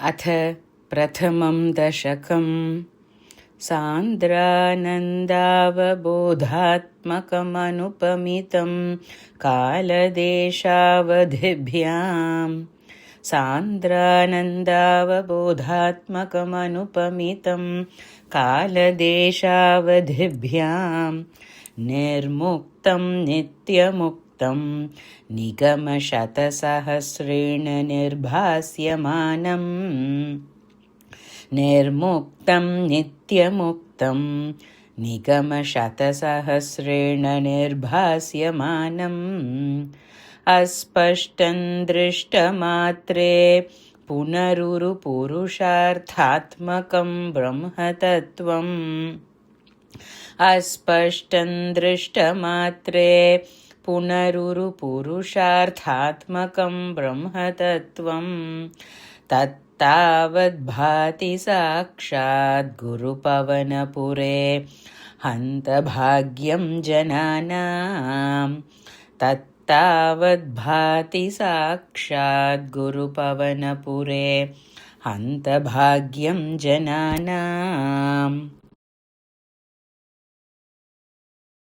अथ प्रथमं दशकं सान्द्रानन्दावबोधात्मकमनुपमितं कालदेशावधिभ्यां सान्द्रानन्दावबोधात्मकमनुपमितं कालदेशावधिभ्यां निर्मुक्तं नित्यमुक्तं निगमशतसहस्रेण निर्भास्यमानम् निर्मुक्तं नित्यमुक्तं निगमशतसहस्रेण निर्भास्यमानम् अस्पष्टं दृष्टमात्रे पुनरुरुपुरुषार्थात्मकं ब्रह्मतत्त्वम् अस्पष्टं दृष्टमात्रे पुनरुरुपुरुषार्थात्मकं ब्रह्मतत्त्वं तत्तावद्भाति साक्षात् गुरुपवनपुरे हन्तभाग्यं जनानां तत्तावद्भाति साक्षात् गुरुपवनपुरे हन्तभाग्यं जनानाम्।